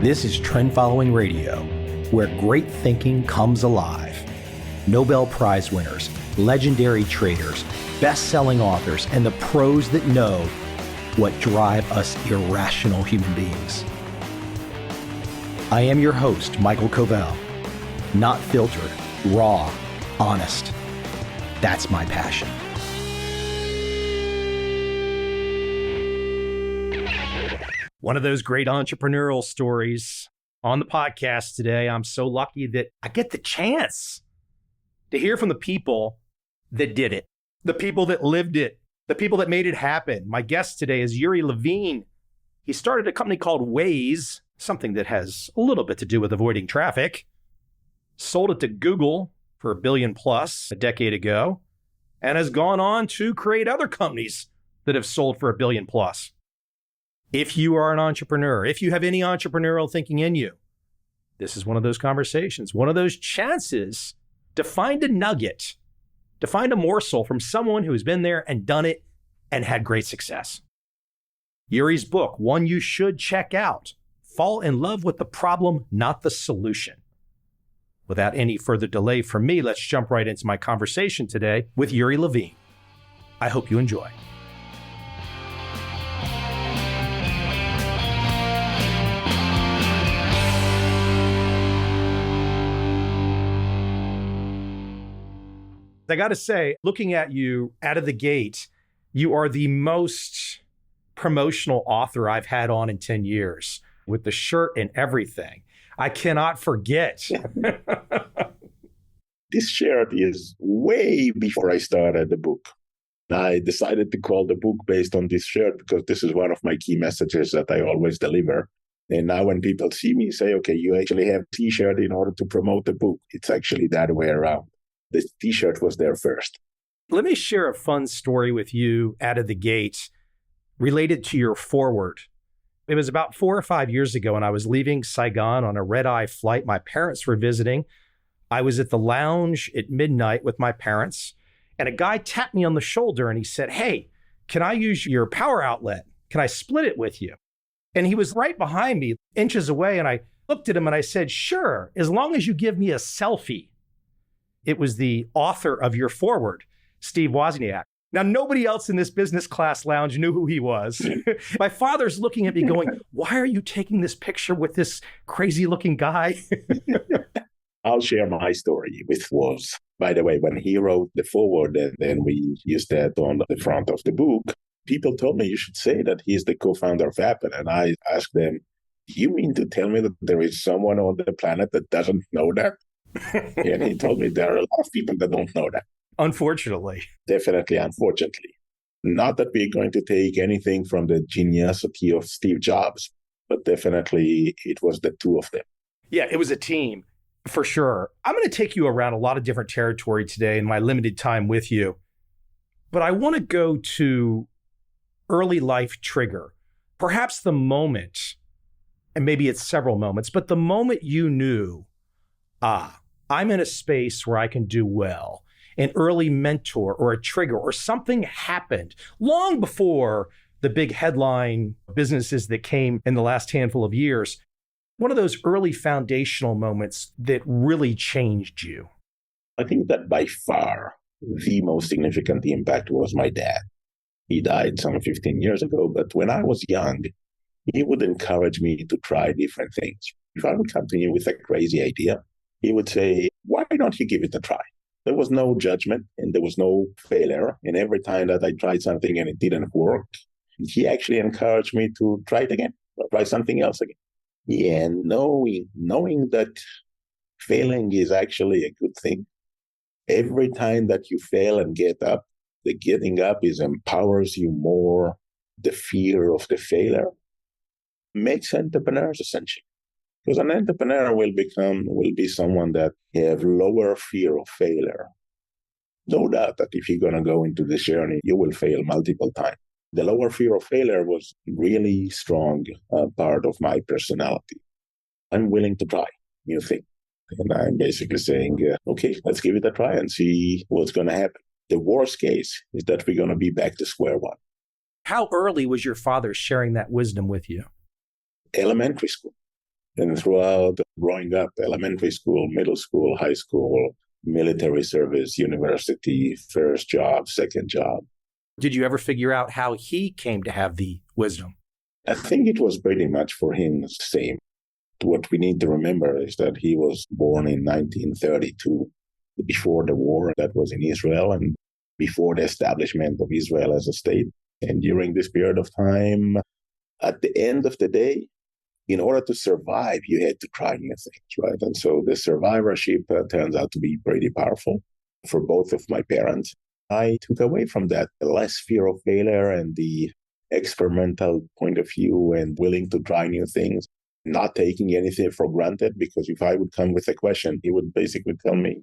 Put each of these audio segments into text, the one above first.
This is Trend Following Radio, where great thinking comes alive. Nobel Prize winners, legendary traders, best-selling authors, and the pros that know what drive us irrational human beings. I am your host, Michael Covel. Not filtered, raw, honest. That's my passion. One of those great entrepreneurial stories on the podcast today. I'm so lucky that I get the chance to hear from the people that did it, the people that lived it, the people that made it happen. My guest today is Uri Levine. He started a company called Waze, something that has a little bit to do with avoiding traffic, sold it to Google for $1 billion plus a decade ago, and has gone on to create other companies that have sold for $1 billion plus. If you are an entrepreneur, if you have any entrepreneurial thinking in you, this is one of those conversations, one of those chances to find a nugget, to find a morsel from someone who's been there and done it and had great success. Uri's book, one you should check out, Fall in Love with the Problem, Not the Solution. Without any further delay from me, let's jump right into my conversation today with Uri Levine. I hope you enjoy. I got to say, looking at you out of the gate, you are the most promotional author I've had on in 10 years with the shirt and everything. I cannot forget. This shirt is way before I started the book. I decided to call the book based on this shirt because this is one of my key messages that I always deliver. And now when people see me say, okay, you actually have a t-shirt in order to promote the book, it's actually that way around. The t-shirt was there first. Let me share a fun story with you out of the gate related to your foreword. It was about 4 or 5 years ago, and I was leaving Saigon on a red-eye flight. My parents were visiting. I was at the lounge at midnight with my parents, and a guy tapped me on the shoulder, and he said, "Hey, can I use your power outlet? Can I split it with you?" And he was right behind me, inches away, and I looked at him and I said, "Sure, as long as you give me a selfie." It was the author of your foreword, Steve Wozniak. Now, nobody else in this business class lounge knew who he was. My father's looking at me going, "Why are you taking this picture with this crazy looking guy?" I'll share my story with Woz. By the way, when he wrote the foreword, and then we used that on the front of the book, people told me you should say that he's the co-founder of Apple. And I asked them, "Do you mean to tell me that there is someone on the planet that doesn't know that?" And he told me there are a lot of people that don't know that. Unfortunately. Definitely, unfortunately. Not that we're going to take anything from the geniusity of Steve Jobs, but definitely it was the two of them. Yeah, it was a team, for sure. I'm going to take you around a lot of different territory today in my limited time with you. But I want to go to early life trigger, perhaps the moment, and maybe it's several moments, but the moment you knew, I'm in a space where I can do well. An early mentor or a trigger or something happened long before the big headline businesses that came in the last handful of years. One of those early foundational moments that really changed you. I think that by far the most significant impact was my dad. He died some 15 years ago, but when I was young, he would encourage me to try different things. If I would come to him with a crazy idea, he would say, "Why don't you give it a try?" There was no judgment and there was no failure. And every time that I tried something and it didn't work, he actually encouraged me to try it again, or try something else again. Yeah, knowing that failing is actually a good thing. Every time that you fail and get up, the getting up empowers you more. The fear of the failure makes entrepreneurs essential. Because an entrepreneur will be someone that have lower fear of failure. No doubt that if you're going to go into this journey, you will fail multiple times. The lower fear of failure was really strong part of my personality. I'm willing to try new things. And I'm basically saying, okay, let's give it a try and see what's going to happen. The worst case is that we're going to be back to square one. How early was your father sharing that wisdom with you? Elementary school. And throughout growing up, elementary school, middle school, high school, military service, university, first job, second job. Did you ever figure out how he came to have the wisdom? I think it was pretty much for him the same. What we need to remember is that he was born in 1932, before the war that was in Israel and before the establishment of Israel as a state. And during this period of time, at the end of the day, in order to survive, you had to try new things, right? And so the survivorship turns out to be pretty powerful for both of my parents. I took away from that less fear of failure and the experimental point of view and willing to try new things, not taking anything for granted, because if I would come with a question, he would basically tell me,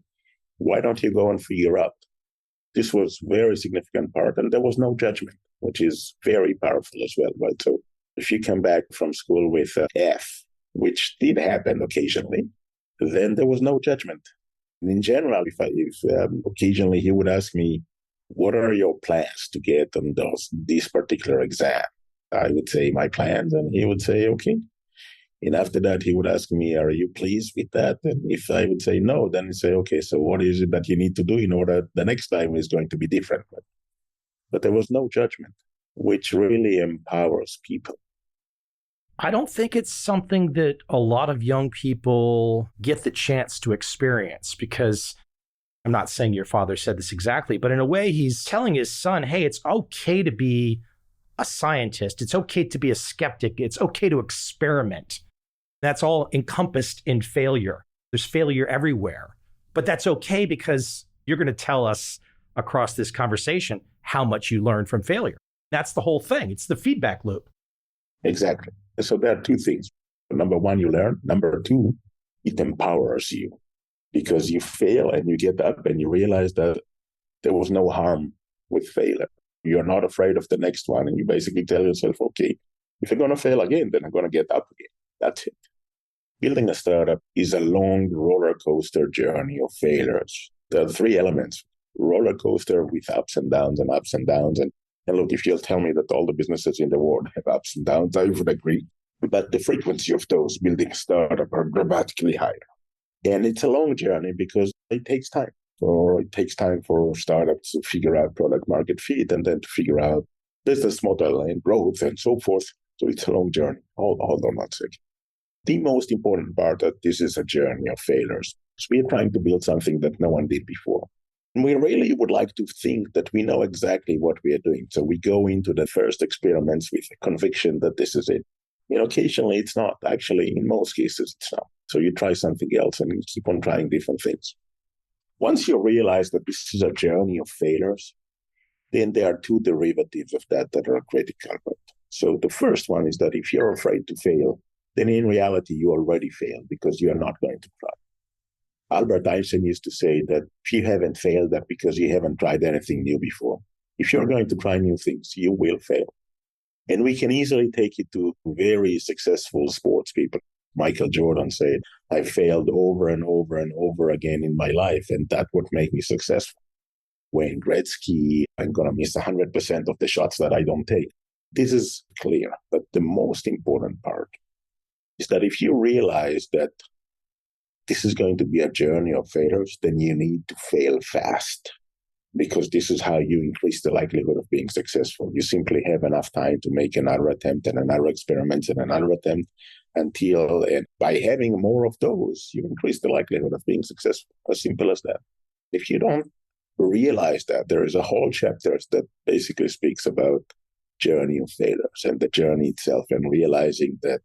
why don't you go and figure out? This was a very significant part, and there was no judgment, which is very powerful as well, right? So if you come back from school with an F, which did happen occasionally, then there was no judgment. And in general, if occasionally he would ask me, what are your plans to get on this particular exam? I would say my plans, and he would say, okay. And after that, he would ask me, are you pleased with that? And if I would say no, then he'd say, okay, so what is it that you need to do in order the next time is going to be different? But there was no judgment, which really empowers people. I don't think it's something that a lot of young people get the chance to experience, because I'm not saying your father said this exactly, but in a way he's telling his son, hey, it's okay to be a scientist. It's okay to be a skeptic. It's okay to experiment. That's all encompassed in failure. There's failure everywhere, but that's okay because you're going to tell us across this conversation how much you learned from failure. That's the whole thing. It's the feedback loop. Exactly. So there are two things. Number one, you learn. Number two, it empowers you because you fail and you get up and you realize that there was no harm with failure. You're not afraid of the next one. And you basically tell yourself, okay, if you're going to fail again, then I'm going to get up again. That's it. Building a startup is a long roller coaster journey of failures. There are three elements: roller coaster with ups and downs and ups and downs. And look, if you'll tell me that all the businesses in the world have ups and downs, I would agree. But the frequency of those building a startup are dramatically higher. And it's a long journey because it takes time. Or it takes time for startups to figure out product market fit and then to figure out business model and growth and so forth. So it's a long journey. Hold on one second. The most important part that this is a journey of failures. So we are trying to build something that no one did before. And we really would like to think that we know exactly what we are doing. So we go into the first experiments with a conviction that this is it. Occasionally it's not. Actually, in most cases, it's not. So you try something else and you keep on trying different things. Once you realize that this is a journey of failures, then there are two derivatives of that are critical. So the first one is that if you're afraid to fail, then in reality, you already failed because you are not going to try. Albert Einstein used to say that if you haven't failed, that because you haven't tried anything new before. If you're going to try new things, you will fail. And we can easily take it to very successful sports people. Michael Jordan said, I failed over and over and over again in my life, and that would make me successful. Wayne Gretzky, I'm going to miss 100% of the shots that I don't take. This is clear. But the most important part is that if you realize that this is going to be a journey of failures, then you need to fail fast, because this is how you increase the likelihood of being successful. You simply have enough time to make another attempt and another experiment and another attempt and by having more of those, you increase the likelihood of being successful. As simple as that. If you don't realize that, there is a whole chapter that basically speaks about journey of failures and the journey itself, and realizing that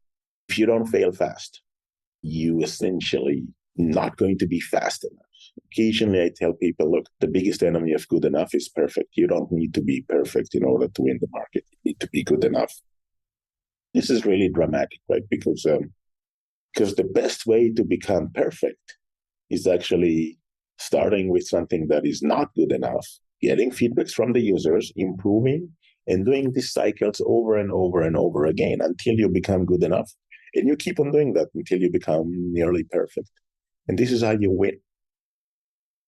if you don't fail fast, you essentially not going to be fast enough. Occasionally, I tell people, look, the biggest enemy of good enough is perfect. You don't need to be perfect in order to win the market. You need to be good enough. This is really dramatic, right? Because the best way to become perfect is actually starting with something that is not good enough, getting feedbacks from the users, improving, and doing these cycles over and over and over again until you become good enough. And you keep on doing that until you become nearly perfect. And this is how you win.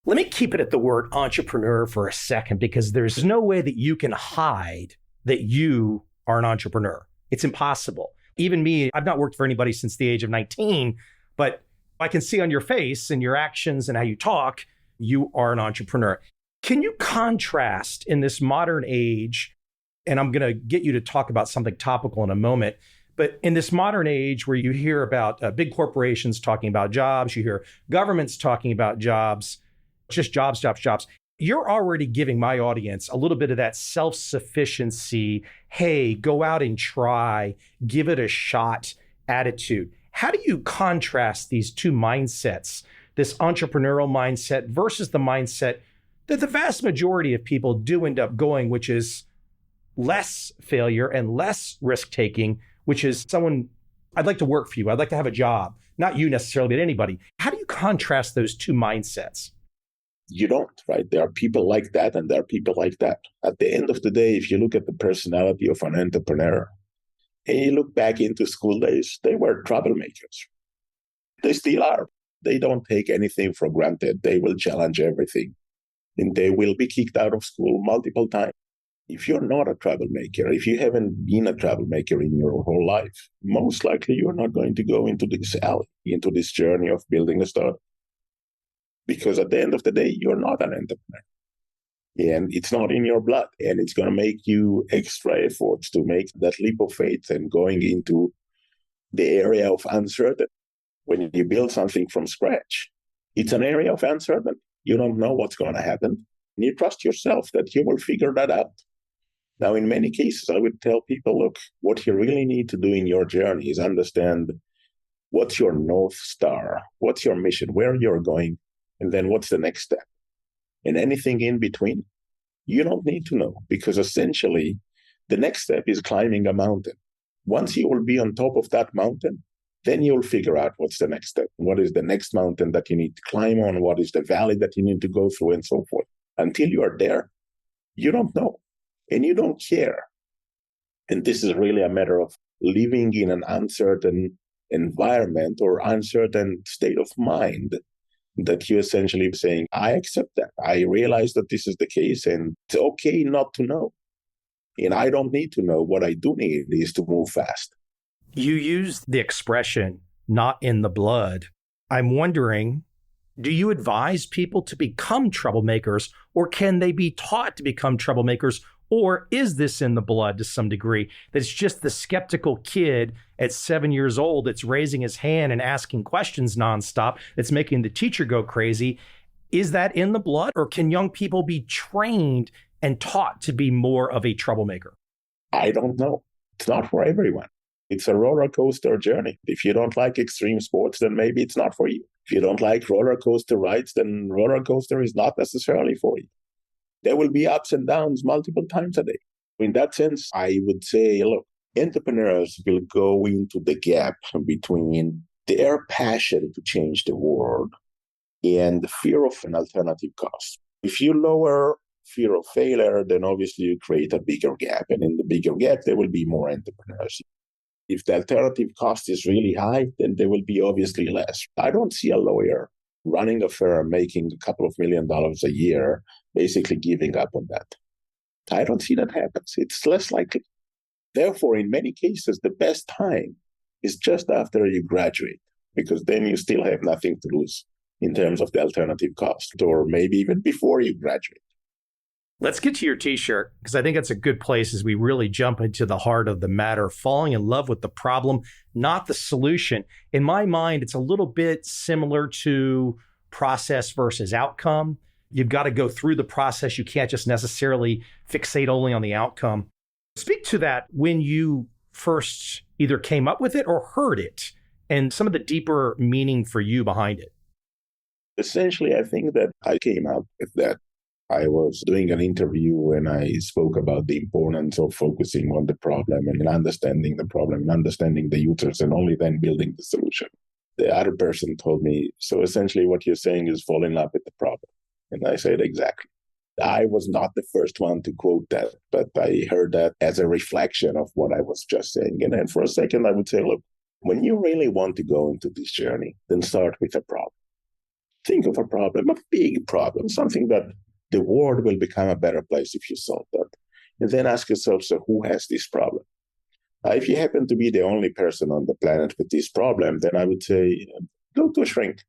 Let me keep it at the word entrepreneur for a second, because there's no way that you can hide that you are an entrepreneur. It's impossible. Even me, I've not worked for anybody since the age of 19, but I can see on your face and your actions and how you talk, you are an entrepreneur. Can you contrast in this modern age, and I'm going to get you to talk about something topical in a moment, but in this modern age where you hear about big corporations talking about jobs, you hear governments talking about jobs, just jobs, jobs, jobs. You're already giving my audience a little bit of that self-sufficiency, hey, go out and try, give it a shot attitude. How do you contrast these two mindsets, this entrepreneurial mindset versus the mindset that the vast majority of people do end up going, which is less failure and less risk-taking, which is someone, I'd like to work for you, I'd like to have a job, not you necessarily, but anybody. How do you contrast those two mindsets? You don't, right? There are people like that and there are people like that. At the end of the day, if you look at the personality of an entrepreneur and you look back into school days, they were troublemakers. They still are. They don't take anything for granted. They will challenge everything and they will be kicked out of school multiple times. If you're not a troublemaker, if you haven't been a troublemaker in your whole life, most likely you're not going to go into this alley, into this journey of building a startup. Because at the end of the day, you're not an entrepreneur. And it's not in your blood. And it's going to make you extra efforts to make that leap of faith and going into the area of uncertainty. When you build something from scratch, it's an area of uncertainty. You don't know what's going to happen. And you trust yourself that you will figure that out. Now, in many cases, I would tell people, look, what you really need to do in your journey is understand what's your North Star, what's your mission, where you're going, and then what's the next step? And anything in between, you don't need to know, because essentially the next step is climbing a mountain. Once you will be on top of that mountain, then you'll figure out what's the next step. What is the next mountain that you need to climb on? What is the valley that you need to go through and so forth? Until you are there, you don't know and you don't care. And this is really a matter of living in an uncertain environment or uncertain state of mind, that you essentially saying, I accept that. I realize that this is the case and it's okay not to know. And I don't need to know. What I do need is to move fast. You used the expression, not in the blood. I'm wondering, do you advise people to become troublemakers, or can they be taught to become troublemakers? Or is this in the blood to some degree? That it's just the skeptical kid at 7 years old that's raising his hand and asking questions nonstop, that's making the teacher go crazy. Is that in the blood, or can young people be trained and taught to be more of a troublemaker? I don't know. It's not for everyone. It's a roller coaster journey. If you don't like extreme sports, then maybe it's not for you. If you don't like roller coaster rides, then roller coaster is not necessarily for you. There will be ups and downs multiple times a day. In that sense, I would say, look, entrepreneurs will go into the gap between their passion to change the world and the fear of an alternative cost. If you lower fear of failure, then obviously you create a bigger gap. And in the bigger gap, there will be more entrepreneurs. If the alternative cost is really high, then there will be obviously less. I don't see a lawyer running a firm, making a couple of $1 million a year, basically giving up on that. I don't see that happens. It's less likely. Therefore, in many cases, the best time is just after you graduate, because then you still have nothing to lose in terms of the alternative cost, or maybe even before you graduate. Let's get to your t-shirt, because I think that's a good place as we really jump into the heart of the matter, falling in love with the problem, not the solution. In my mind, it's a little bit similar to process versus outcome. You've got to go through the process. You can't just necessarily fixate only on the outcome. Speak to that when you first either came up with it or heard it, and some of the deeper meaning for you behind it. Essentially, I think that I came up with that. I was doing an interview and I spoke about the importance of focusing on the problem and understanding the problem and understanding the users, and only then building the solution. The other person told me, so essentially what you're saying is fall in love with the problem. And I said, exactly. I was not the first one to quote that, but I heard that as a reflection of what I was just saying. And then for a second, I would say, look, when you really want to go into this journey, then start with a problem. Think of a problem, a big problem, something that the world will become a better place if you solve that. And then ask yourself, so who has this problem? If you happen to be the only person on the planet with this problem, then I would say go to a shrink.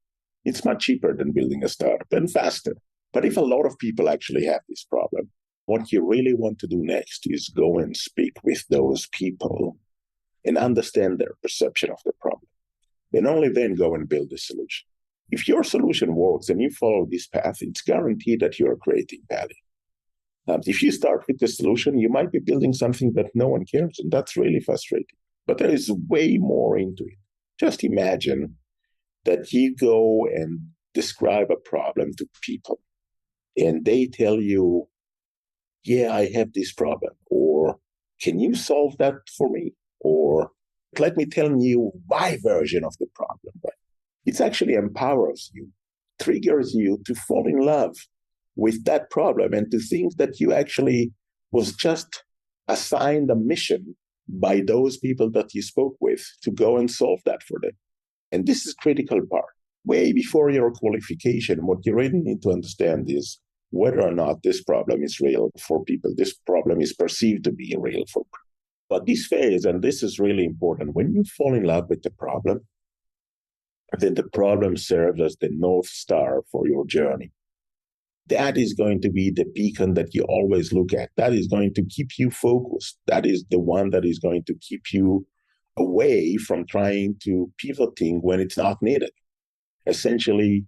It's much cheaper than building a startup and faster. But if a lot of people actually have this problem, what you really want to do next is go and speak with those people and understand their perception of the problem. And only then go and build a solution. If your solution works and you follow this path, it's guaranteed that you're creating value. If you start with the solution, you might be building something that no one cares, and that's really frustrating. But there is way more into it. Just imagine that you go and describe a problem to people, and they tell you, yeah, I have this problem, or can you solve that for me? Or let me tell you my version of the problem. Right? It actually empowers you, triggers you to fall in love with that problem and to think that you actually was just assigned a mission by those people that you spoke with to go and solve that for them. And this is critical part. Way before your qualification, what you really need to understand is whether or not this problem is real for people. This problem is perceived to be real for people. But this phase, and this is really important, when you fall in love with the problem, then the problem serves as the North Star for your journey. That is going to be the beacon that you always look at. That is going to keep you focused. That is the one that is going to keep you away from trying to pivoting when it's not needed. Essentially,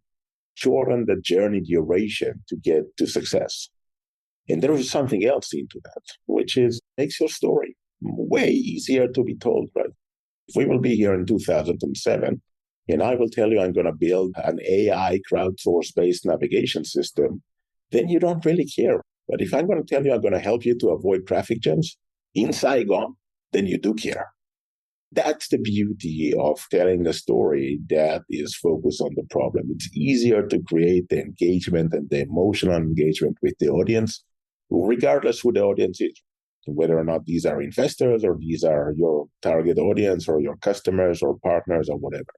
shorten the journey duration to get to success. And there is something else into that, which is makes your story way easier to be told, right? If we will be here in 2007, and I will tell you I'm going to build an AI crowdsource-based navigation system, then you don't really care. But if I'm going to tell you I'm going to help you to avoid traffic jams in Saigon, then you do care. That's the beauty of telling a story that is focused on the problem. It's easier to create the engagement and the emotional engagement with the audience, regardless who the audience is, whether or not these are investors or these are your target audience or your customers or partners or whatever.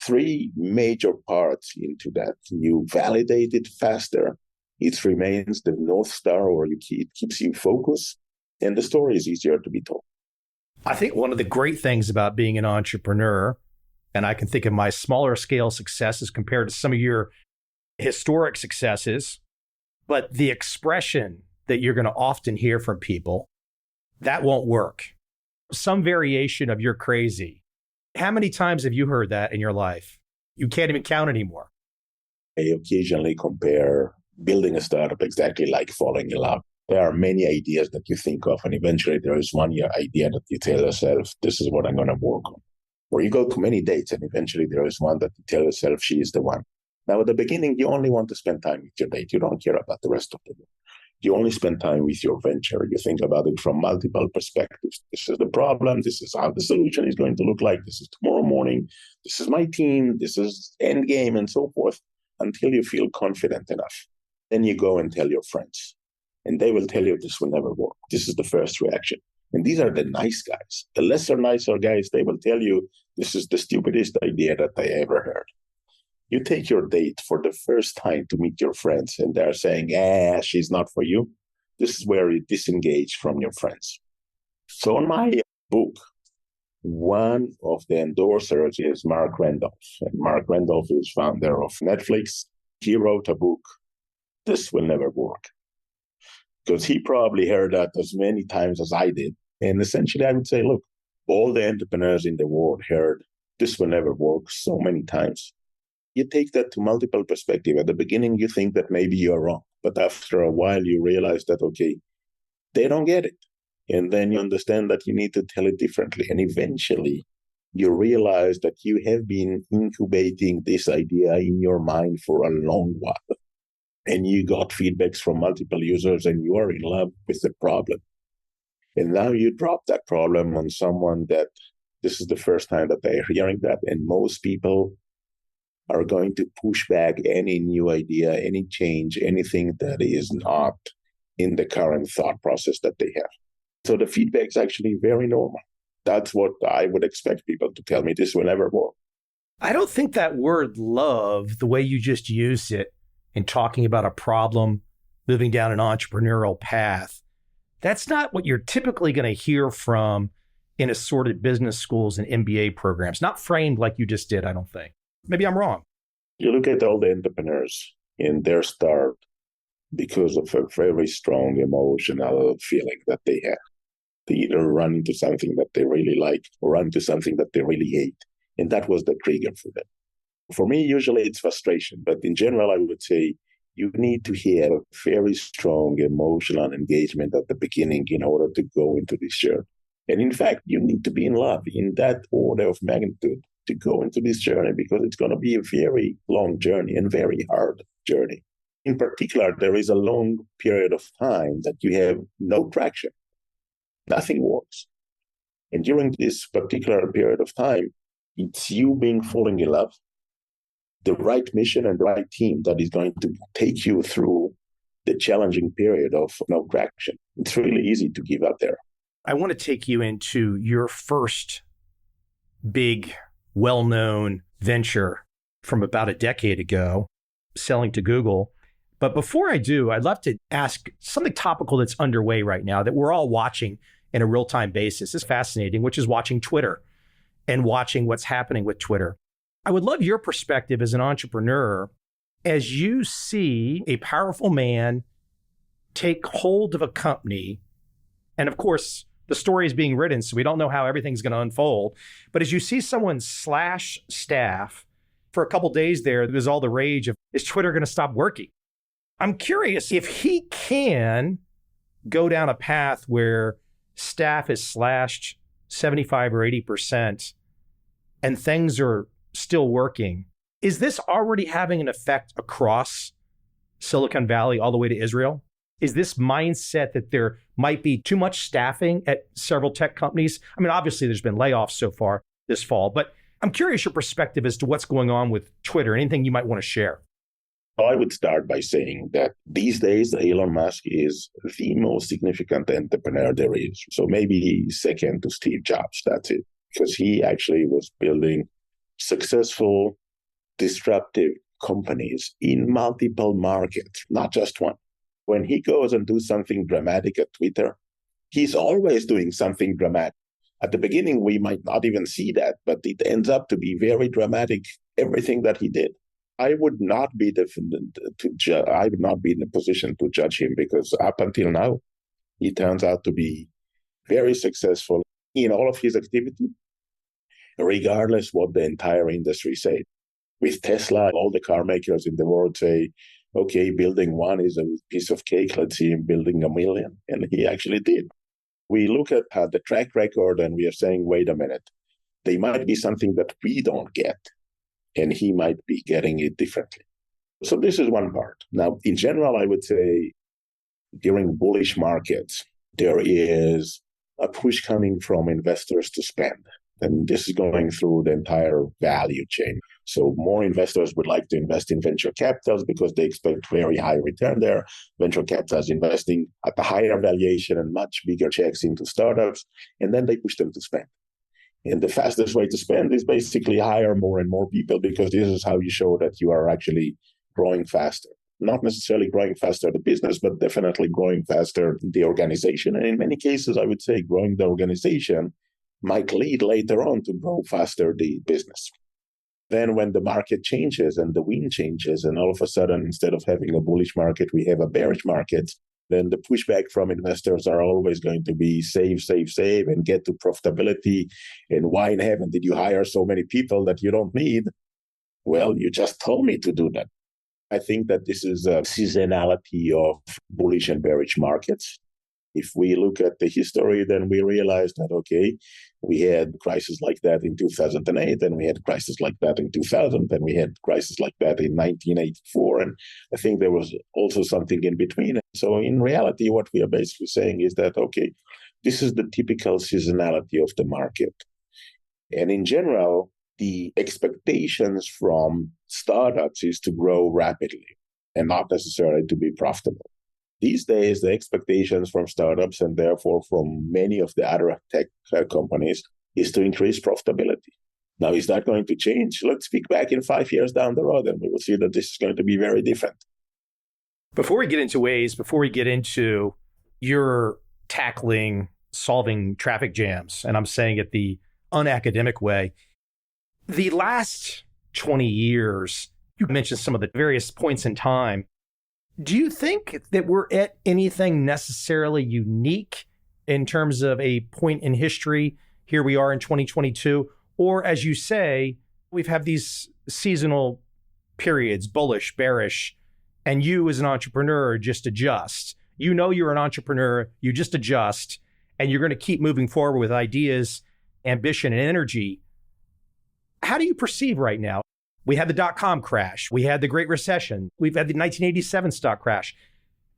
Three major parts into that. You validate it faster. It remains the North Star, or it keeps you focused, and the story is easier to be told. I think one of the great things about being an entrepreneur, and I can think of my smaller scale successes compared to some of your historic successes, but the expression that you're going to often hear from people, that won't work. Some variation of "you're crazy." How many times have you heard that in your life? You can't even count anymore. I occasionally compare building a startup exactly like falling in love. There are many ideas that you think of, and eventually there is one idea that you tell yourself, this is what I'm going to work on. Or you go to many dates, and eventually there is one that you tell yourself, she is the one. Now, at the beginning, you only want to spend time with your date. You don't care about the rest of the day. You only spend time with your venture. You think about it from multiple perspectives. This is the problem. This is how the solution is going to look like. This is tomorrow morning. This is my team. This is end game, and so forth, until you feel confident enough. Then you go and tell your friends, and they will tell you this will never work. This is the first reaction. And these are the nice guys. The lesser nicer guys, they will tell you this is the stupidest idea that I ever heard. You take your date for the first time to meet your friends, and they're saying, she's not for you. This is where you disengage from your friends. So in my book, one of the endorsers is Mark Randolph. And Mark Randolph is founder of Netflix. He wrote a book, This Will Never Work. Because he probably heard that as many times as I did. And essentially, I would say, look, all the entrepreneurs in the world heard this will never work so many times. You take that to multiple perspectives. At the beginning, you think that maybe you're wrong. But after a while, you realize that, okay, they don't get it. And then you understand that you need to tell it differently. And eventually, you realize that you have been incubating this idea in your mind for a long while. And you got feedbacks from multiple users, and you are in love with the problem. And now you drop that problem on someone that this is the first time that they're hearing that. And most people are going to push back any new idea, any change, anything that is not in the current thought process that they have. So the feedback is actually very normal. That's what I would expect people to tell me, this will never work. I don't think that word love, the way you just used it in talking about a problem, moving down an entrepreneurial path, that's not what you're typically going to hear from in assorted business schools and MBA programs, not framed like you just did, I don't think. Maybe I'm wrong. You look at all the entrepreneurs in their start because of a very strong emotional feeling that they have. They either run into something that they really like or run into something that they really hate. And that was the trigger for them. For me, usually it's frustration. But in general, I would say you need to have a very strong emotional engagement at the beginning in order to go into this journey. And in fact, you need to be in love in that order of magnitude to go into this journey because it's going to be a very long journey and very hard journey. In particular, there is a long period of time that you have no traction. Nothing works. And during this particular period of time, it's you being falling in love, the right mission and the right team that is going to take you through the challenging period of no traction. It's really easy to give up there. I want to take you into your first big, well-known venture from about a decade ago, selling to Google. But before I do, I'd love to ask something topical that's underway right now that we're all watching in a real-time basis. It's fascinating, which is watching Twitter and watching what's happening with Twitter. I would love your perspective as an entrepreneur as you see a powerful man take hold of a company. And of course, the story is being written, so we don't know how everything's going to unfold. But as you see someone slash staff, for a couple of days there's all the rage of, is Twitter going to stop working? I'm curious if he can go down a path where staff is slashed 75 or 80% and things are still working. Is this already having an effect across Silicon Valley all the way to Israel? Is this mindset that there might be too much staffing at several tech companies? I mean, obviously there's been layoffs so far this fall, but I'm curious your perspective as to what's going on with Twitter, anything you might want to share. I would start by saying that these days, Elon Musk is the most significant entrepreneur there is. So maybe second to Steve Jobs, that's it. Because he actually was building successful, disruptive companies in multiple markets, not just one. When he goes and does something dramatic at Twitter, he's always doing something dramatic. At the beginning, we might not even see that, but it ends up to be very dramatic, everything that he did. I would not be I would not be in a position to judge him because up until now, he turns out to be very successful in all of his activity, regardless what the entire industry says. With Tesla, all the car makers in the world say, okay, building one is a piece of cake. Let's see him building 1 million. And he actually did. We look at the track record and we are saying, wait a minute, there might be something that we don't get. And he might be getting it differently. So this is one part. Now, in general, I would say during bullish markets, there is a push coming from investors to spend. And this is going through the entire value chain. So more investors would like to invest in venture capitals because they expect very high return there. Venture capitals investing at a higher valuation and much bigger checks into startups. And then they push them to spend. And the fastest way to spend is basically hire more and more people because this is how you show that you are actually growing faster. Not necessarily growing faster the business, but definitely growing faster the organization. And in many cases, I would say growing the organization might lead later on to grow faster the business. Then when the market changes and the wind changes, and all of a sudden, instead of having a bullish market, we have a bearish market, then the pushback from investors are always going to be save, and get to profitability. And why in heaven did you hire so many people that you don't need? Well, you just told me to do that. I think that this is a seasonality of bullish and bearish markets. If we look at the history, then we realize that, okay, we had crises like that in 2008, and we had crises like that in 2000, and we had crises like that in 1984. And I think there was also something in between. So in reality, what we are basically saying is that, okay, this is the typical seasonality of the market. And in general, the expectations from startups is to grow rapidly and not necessarily to be profitable. These days, the expectations from startups and therefore from many of the other tech companies is to increase profitability. Now, is that going to change? Let's speak back in 5 years down the road and we will see that this is going to be very different. Before we get into Waze, before we get into your tackling solving traffic jams, and I'm saying it the unacademic way. The last 20 years, you mentioned some of the various points in time. Do you think that we're at anything necessarily unique in terms of a point in history? Here we are in 2022. Or as you say, we've had these seasonal periods, bullish, bearish, and you as an entrepreneur just adjust. You know you're an entrepreneur, you just adjust, and you're going to keep moving forward with ideas, ambition, and energy. How do you perceive right now? We had the dot-com crash. We had the Great Recession. We've had the 1987 stock crash.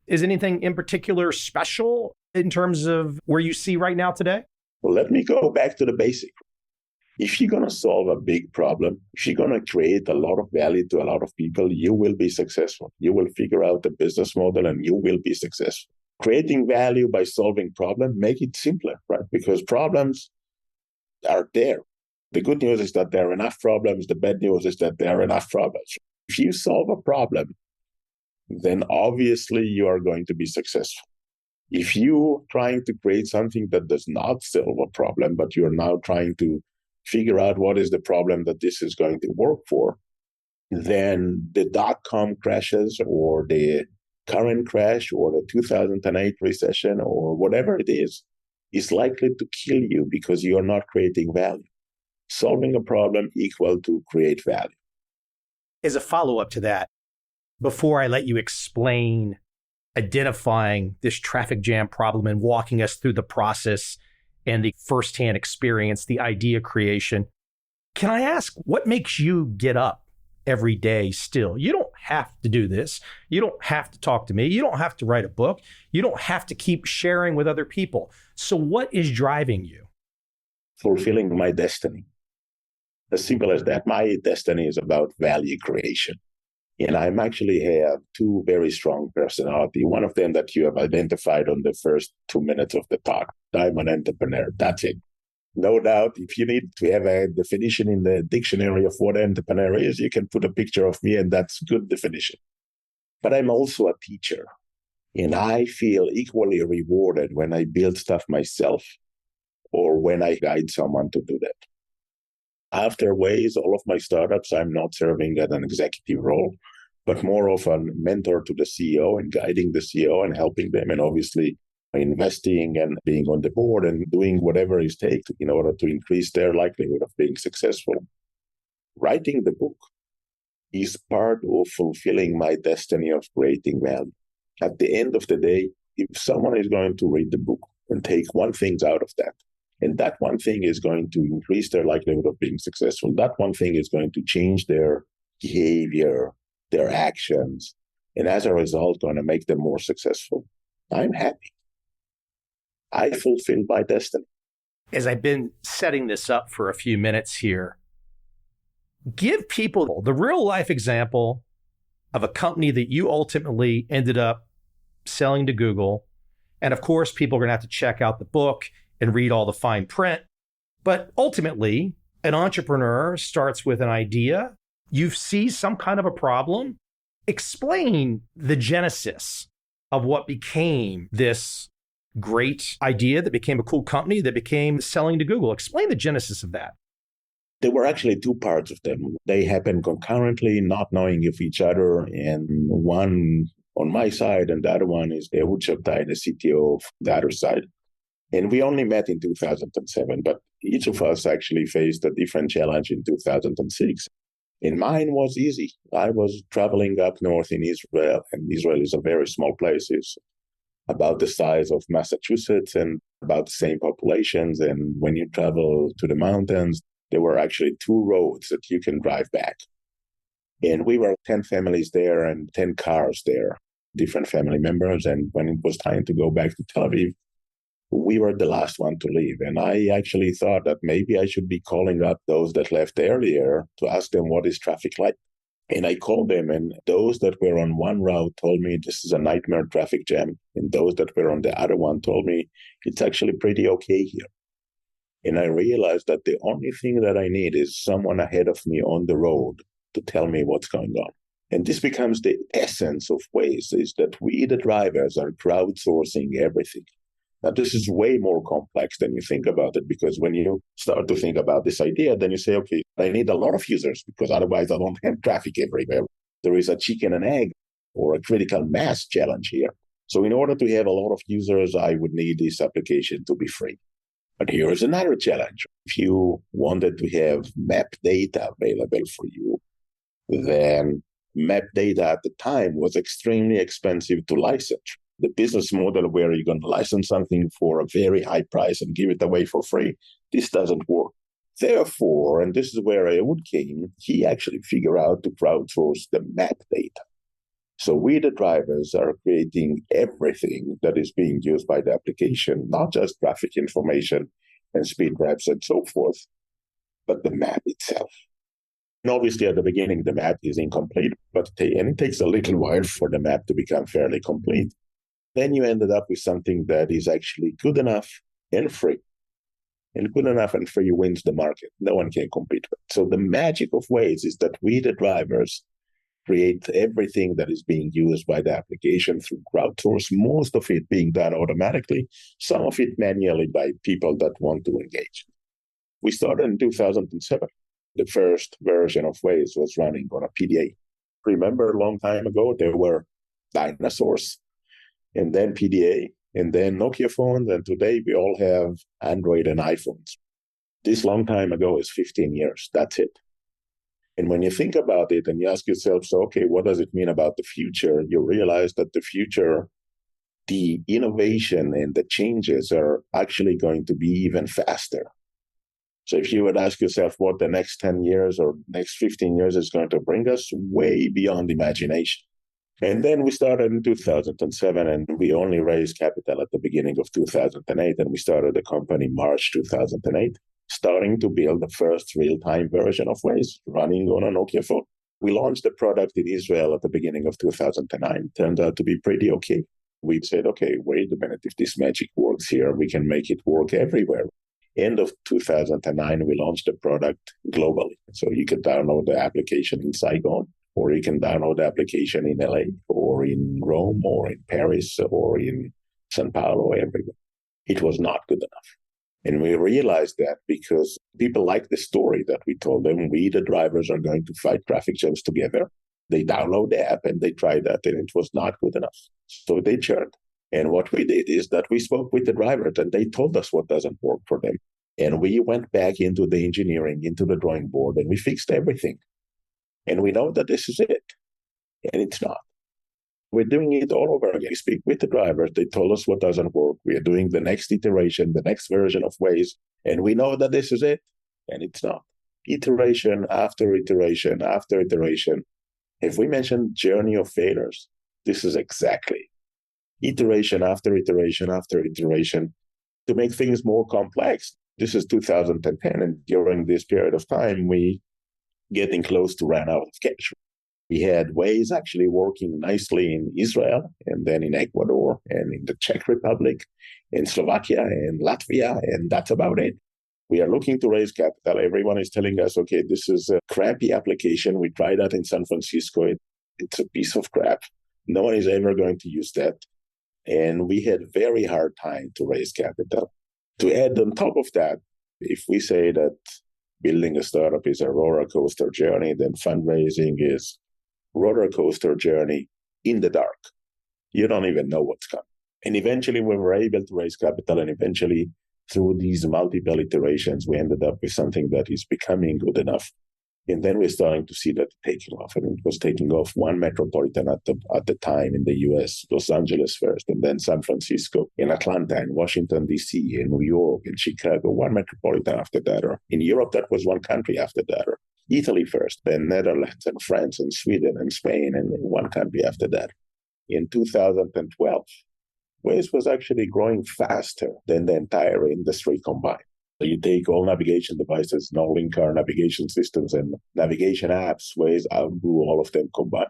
Is anything in particular special in terms of where you see right now today? Well, let me go back to the basic. If you're going to solve a big problem, if you're going to create a lot of value to a lot of people, you will be successful. You will figure out the business model and you will be successful. Creating value by solving problems, make it simpler, right? Because problems are there. The good news is that there are enough problems. The bad news is that there are enough problems. If you solve a problem, then obviously you are going to be successful. If you're trying to create something that does not solve a problem, but you're now trying to figure out what is the problem that this is going to work for, then the dot-com crashes or the current crash or the 2008 recession or whatever it is likely to kill you because you are not creating value. Solving a problem equal to create value. As a follow-up to that, before I let you explain identifying this traffic jam problem and walking us through the process and the firsthand experience, the idea creation, can I ask what makes you get up every day still? You don't have to do this. You don't have to talk to me. You don't have to write a book. You don't have to keep sharing with other people. So what is driving you? Fulfilling my destiny. As simple as that. My destiny is about value creation. And I actually have two very strong personalities. One of them that you have identified on the first 2 minutes of the talk. I'm an entrepreneur. That's it. No doubt, if you need to have a definition in the dictionary of what entrepreneur is, you can put a picture of me, and that's a good definition. But I'm also a teacher. And I feel equally rewarded when I build stuff myself or when I guide someone to do that. After Waze, all of my startups, I'm not serving at an executive role, but more of a mentor to the CEO and guiding the CEO and helping them, and obviously investing and being on the board and doing whatever it takes in order to increase their likelihood of being successful. Writing the book is part of fulfilling my destiny of creating value. At the end of the day, if someone is going to read the book and take one thing out of that, and that one thing is going to increase their likelihood of being successful, that one thing is going to change their behavior, their actions, and as a result, going to make them more successful, I'm happy. I fulfill my destiny. As I've been setting this up for a few minutes here, give people the real life example of a company that you ultimately ended up selling to Google. And of course, people are going to have to check out the book and read all the fine print. But ultimately, an entrepreneur starts with an idea. You see some kind of a problem. Explain the genesis of what became this great idea that became a cool company that became selling to Google. Explain the genesis of that. There were actually two parts of them. They happened concurrently, not knowing of each other. And one on my side and the other one is Ehud Shabtai, the CTO of the other side. And we only met in 2007, but each of us actually faced a different challenge in 2006. And mine was easy. I was traveling up north in Israel, and Israel is a very small place. It's about the size of Massachusetts and about the same populations. And when you travel to the mountains, there were actually two roads that you can drive back. And we were 10 families there and 10 cars there, different family members. And when it was time to go back to Tel Aviv, we were the last one to leave. And I actually thought that maybe I should be calling up those that left earlier to ask them what is traffic like. And I called them, and those that were on one route told me this is a nightmare traffic jam. And those that were on the other one told me it's actually pretty okay here. And I realized that the only thing that I need is someone ahead of me on the road to tell me what's going on. And this becomes the essence of Waze, is that we, the drivers, are crowdsourcing everything. Now, this is way more complex than you think about it, because when you start to think about this idea, then you say, okay, I need a lot of users because otherwise I don't have traffic everywhere. There is a chicken and egg or a critical mass challenge here. So in order to have a lot of users, I would need this application to be free. But here is another challenge. If you wanted to have map data available for you, then map data at the time was extremely expensive to license. The business model where you're going to license something for a very high price and give it away for free, this doesn't work. Therefore, and this is where Ehud came, he actually figured out to crowdsource the map data. So we, the drivers, are creating everything that is being used by the application, not just traffic information and speed maps and so forth, but the map itself. And obviously, at the beginning, the map is incomplete, and it takes a little while for the map to become fairly complete. Then you ended up with something that is actually good enough and free. And good enough and free wins the market. No one can compete with it. So the magic of Waze is that we, the drivers, create everything that is being used by the application through crowdsource, most of it being done automatically, some of it manually by people that want to engage. We started in 2007. The first version of Waze was running on a PDA. Remember, a long time ago, there were dinosaurs, and then PDA, and then Nokia phones, and today we all have Android and iPhones. This long time ago is 15 years. That's it. And when you think about it and you ask yourself, so, okay, what does it mean about the future? You realize that the future, the innovation and the changes are actually going to be even faster. So if you would ask yourself what the next 10 years or next 15 years is going to bring us, way beyond imagination. And then we started in 2007, and we only raised capital at the beginning of 2008, and we started the company March 2008, starting to build the first real-time version of Waze running on a Nokia phone. We launched the product in Israel at the beginning of 2009. Turned out to be pretty okay. We said, okay, wait a minute, if this magic works here, we can make it work everywhere. End of 2009, we launched the product globally. So you could download the application in Saigon, or you can download the application in LA, or in Rome, or in Paris, or in Sao Paulo, everywhere. It was not good enough. And we realized that because people like the story that we told them, we, the drivers, are going to fight traffic jams together. They download the app and they tried that, and it was not good enough. So they churned. And what we did is that we spoke with the drivers, and they told us what doesn't work for them. And we went back into the engineering, into the drawing board, and we fixed everything. And we know that this is it. And it's not. We're doing it all over again. We speak with the drivers. They told us what doesn't work. We are doing the next iteration, the next version of Waze. And we know that this is it. And it's not. Iteration after iteration after iteration. If we mention journey of failures, this is exactly iteration after iteration after iteration to make things more complex. This is 2010, and during this period of time, we getting close to run out of cash. We had Waze actually working nicely in Israel, and then in Ecuador, and in the Czech Republic, in Slovakia, and Latvia, and that's about it. We are looking to raise capital. Everyone is telling us, okay, this is a crappy application. We tried that in San Francisco. It's a piece of crap. No one is ever going to use that. And we had very hard time to raise capital. To add on top of that, if we say that building a startup is a roller coaster journey, then fundraising is roller coaster journey in the dark. You don't even know what's coming. And eventually we were able to raise capital, and eventually through these multiple iterations, we ended up with something that is becoming good enough. And then we're starting to see that taking off. And it was taking off one metropolitan at the time in the US, Los Angeles first, and then San Francisco, in Atlanta, in Washington, D.C., in New York, in Chicago, one metropolitan after that. Or in Europe, that was one country after that. Or Italy first, then Netherlands and France and Sweden and Spain, and one country after that. In 2012, Waze was actually growing faster than the entire industry combined. So you take all navigation devices, all in-car navigation systems and navigation apps, Waze outgrew all of them combined.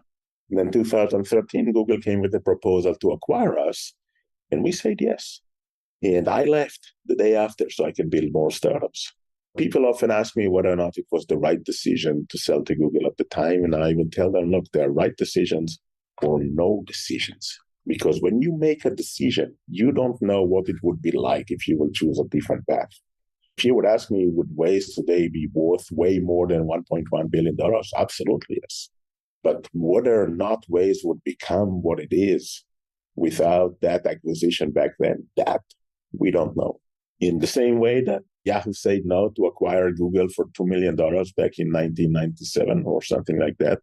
And then 2013, Google came with a proposal to acquire us, and we said yes. And I left the day after so I can build more startups. People often ask me whether or not it was the right decision to sell to Google at the time, and I would tell them, look, there are right decisions or no decisions. Because when you make a decision, you don't know what it would be like if you would choose a different path. If you would ask me, would Waze today be worth way more than $1.1 billion? Absolutely, yes. But whether or not Waze would become what it is without that acquisition back then, that we don't know. In the same way that Yahoo said no to acquire Google for $2 million back in 1997 or something like that,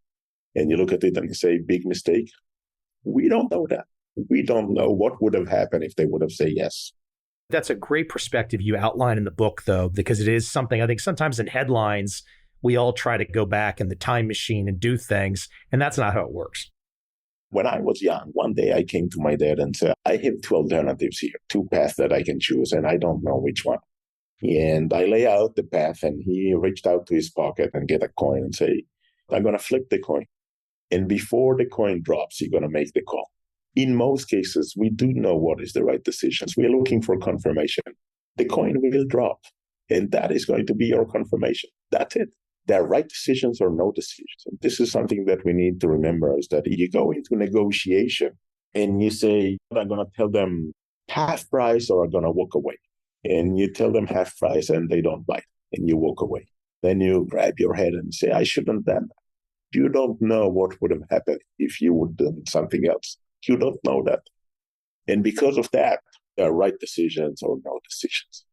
and you look at it and you say, big mistake, we don't know that. We don't know what would have happened if they would have said yes. That's a great perspective you outline in the book, though, because it is something I think sometimes in headlines, we all try to go back in the time machine and do things, and that's not how it works. When I was young, one day I came to my dad and said, I have two alternatives here, two paths that I can choose, and I don't know which one. And I lay out the path, and he reached out to his pocket and get a coin and say, I'm going to flip the coin. And before the coin drops, you're going to make the call. In most cases, we do know what is the right decisions. We're looking for confirmation. The coin will drop, and that is going to be your confirmation. That's it. There are right decisions or no decisions. And this is something that we need to remember, is that you go into negotiation and you say, I'm going to tell them half price or I'm going to walk away. And you tell them half price and they don't bite and you walk away. Then you grab your head and say, I shouldn't have done that. You don't know what would have happened if you would have done something else. You don't know that. And because of that, there are right decisions or no decisions.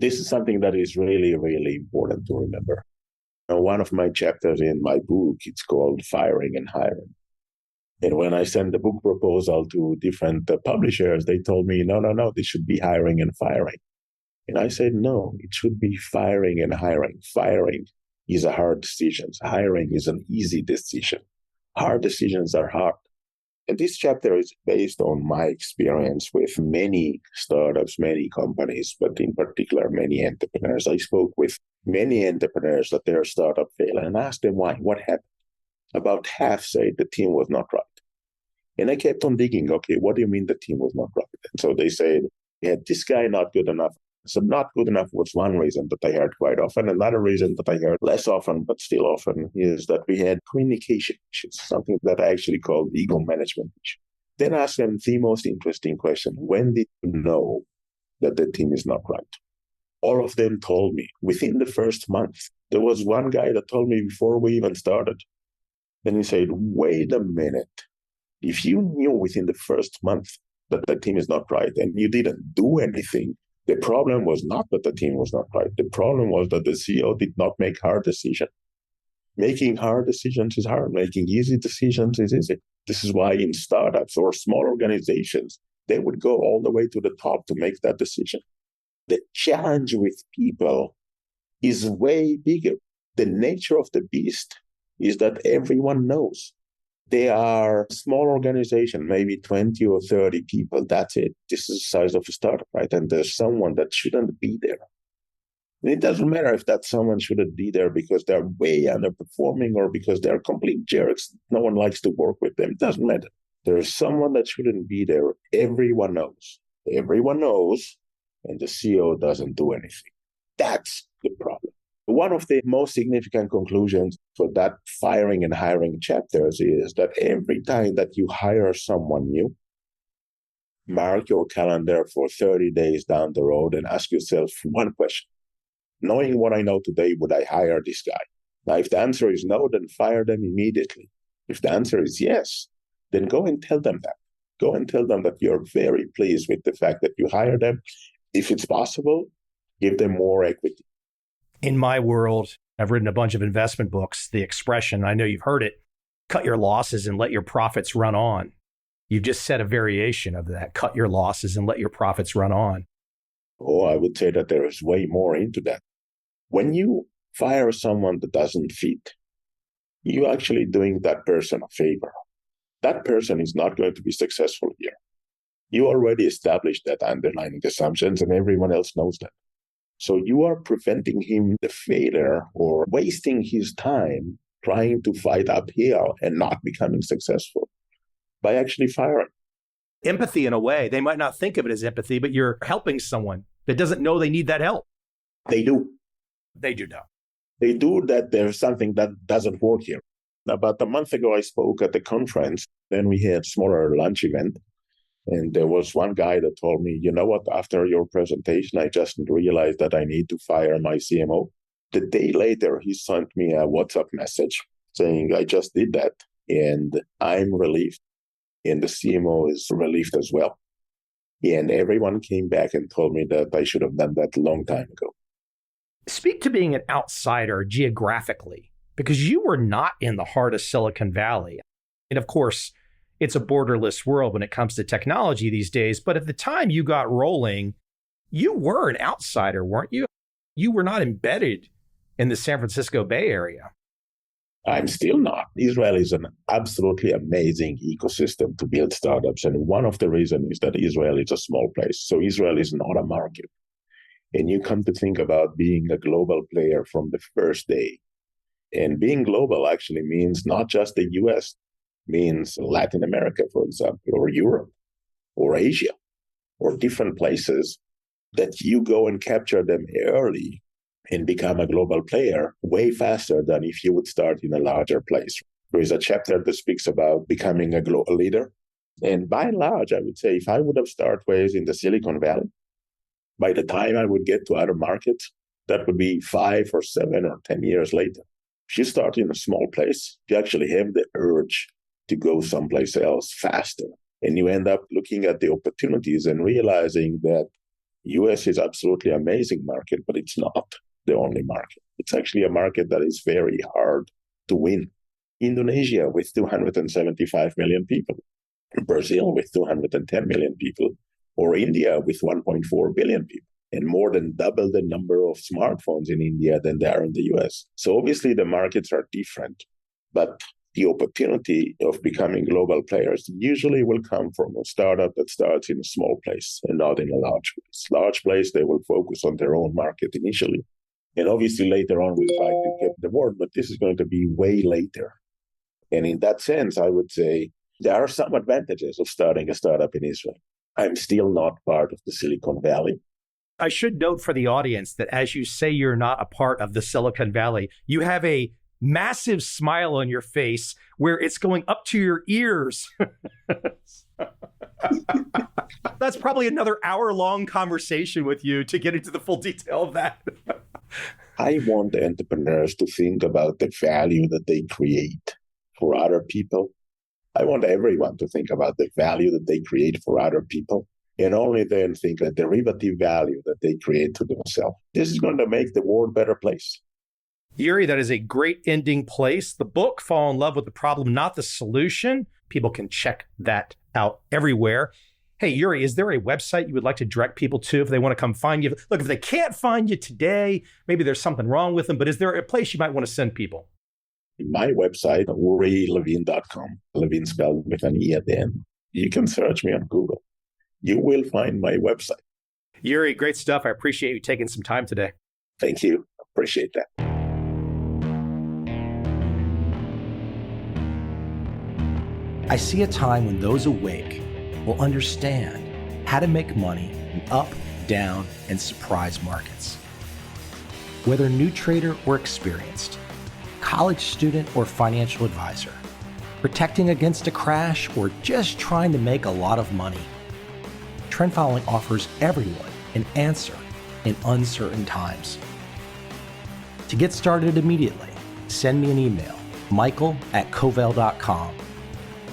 This is something that is really, really important to remember. One of my chapters in my book, it's called Firing and Hiring. And when I sent the book proposal to different publishers, they told me, no, this should be hiring and firing. And I said, no, it should be firing and hiring. Firing is a hard decision. Hiring is an easy decision. Hard decisions are hard. And this chapter is based on my experience with many startups, many companies, but in particular, many entrepreneurs. I spoke with many entrepreneurs that their startup failed and asked them why, what happened. About half said the team was not right. And I kept on digging, okay, what do you mean the team was not right? And so they said, we had this guy not good enough. So not good enough was one reason that I heard quite often. Another reason that I heard less often, but still often, is that we had communication issues, something that I actually called ego management issue. Then I asked them the most interesting question: when did you know that the team is not right? All of them told me within the first month. There was one guy that told me before we even started. Then he said, wait a minute. If you knew within the first month that the team is not right and you didn't do anything, the problem was not that the team was not right. The problem was that the CEO did not make hard decisions. Making hard decisions is hard. Making easy decisions is easy. This is why in startups or small organizations, they would go all the way to the top to make that decision. The challenge with people is way bigger. The nature of the beast is that everyone knows. They are a small organization, maybe 20 or 30 people. That's it. This is the size of a startup, right? And there's someone that shouldn't be there. And it doesn't matter if that someone shouldn't be there because they're way underperforming or because they're complete jerks. No one likes to work with them. It doesn't matter. There's someone that shouldn't be there. Everyone knows. Everyone knows, and the CEO doesn't do anything. That's the problem. One of the most significant conclusions for that firing and hiring chapters is that every time that you hire someone new, mark your calendar for 30 days down the road and ask yourself one question. Knowing what I know today, would I hire this guy? Now, if the answer is no, then fire them immediately. If the answer is yes, then go and tell them that. Go and tell them that you're very pleased with the fact that you hire them. If it's possible, give them more equity. In my world, I've written a bunch of investment books. The expression, I know you've heard it, cut your losses and let your profits run on. You've just said a variation of that, cut your losses and let your profits run on. Oh, I would say that there is way more into that. When you fire someone that doesn't fit, you're actually doing that person a favor. That person is not going to be successful here. You already established that underlying assumptions and everyone else knows that. So you are preventing him the failure or wasting his time trying to fight uphill and not becoming successful by actually firing. Empathy in a way. They might not think of it as empathy, but you're helping someone that doesn't know they need that help. They do. They do know. They do that there's something that doesn't work here. About a month ago, I spoke at the conference. Then we had a smaller lunch event. And there was one guy that told me, you know what, after your presentation, I just realized that I need to fire my CMO. The day later, he sent me a WhatsApp message saying, I just did that and I'm relieved. And the CMO is relieved as well. And everyone came back and told me that I should have done that a long time ago. Speak to being an outsider geographically, because you were not in the heart of Silicon Valley. And of course, it's a borderless world when it comes to technology these days. But at the time you got rolling, you were an outsider, weren't you? You were not embedded in the San Francisco Bay Area. I'm still not. Israel is an absolutely amazing ecosystem to build startups. And one of the reasons is that Israel is a small place. So Israel is not a market. And you come to think about being a global player from the first day. And being global actually means not just the US, means Latin America, for example, or Europe, or Asia, or different places that you go and capture them early and become a global player way faster than if you would start in a larger place. There is a chapter that speaks about becoming a global leader. And by and large, I would say if I would have started Waze in the Silicon Valley, by the time I would get to other markets, that would be 5 or 7 or 10 years later. If you start in a small place, you actually have the urge to go someplace else faster. And you end up looking at the opportunities and realizing that US is absolutely amazing market, but it's not the only market. It's actually a market that is very hard to win. Indonesia with 275 million people, Brazil with 210 million people, or India with 1.4 billion people, and more than double the number of smartphones in India than there are in the US. So obviously the markets are different, but the opportunity of becoming global players usually will come from a startup that starts in a small place and not in a large place. Large place, they will focus on their own market initially. And obviously later on, we'll try to get the word, but this is going to be way later. And in that sense, I would say there are some advantages of starting a startup in Israel. I'm still not part of the Silicon Valley. I should note for the audience that as you say you're not a part of the Silicon Valley, you have a massive smile on your face where it's going up to your ears. That's probably another hour-long conversation with you to get into the full detail of that. I want the entrepreneurs to think about the value that they create for other people. I want everyone to think about the value that they create for other people, and only then think the derivative value that they create to themselves. This is going to make the world a better place. Uri, that is a great ending place. The book, Fall in Love with the Problem, Not the Solution. People can check that out everywhere. Hey, Uri, is there a website you would like to direct people to if they want to come find you? Look, if they can't find you today, maybe there's something wrong with them, but is there a place you might want to send people? My website, urilevine.com, Levine spelled with an E at the end. You can search me on Google. You will find my website. Uri, great stuff. I appreciate you taking some time today. Thank you. Appreciate that. I see a time when those awake will understand how to make money in up, down, and surprise markets. Whether new trader or experienced, college student or financial advisor, protecting against a crash or just trying to make a lot of money, trend following offers everyone an answer in uncertain times. To get started immediately, send me an email, michael@covel.com.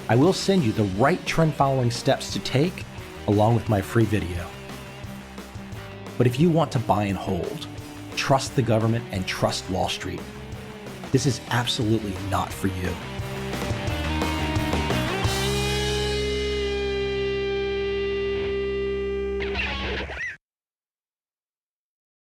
I will send you the right trend following steps to take along with my free video. But if you want to buy and hold, trust the government and trust Wall Street, this is absolutely not for you.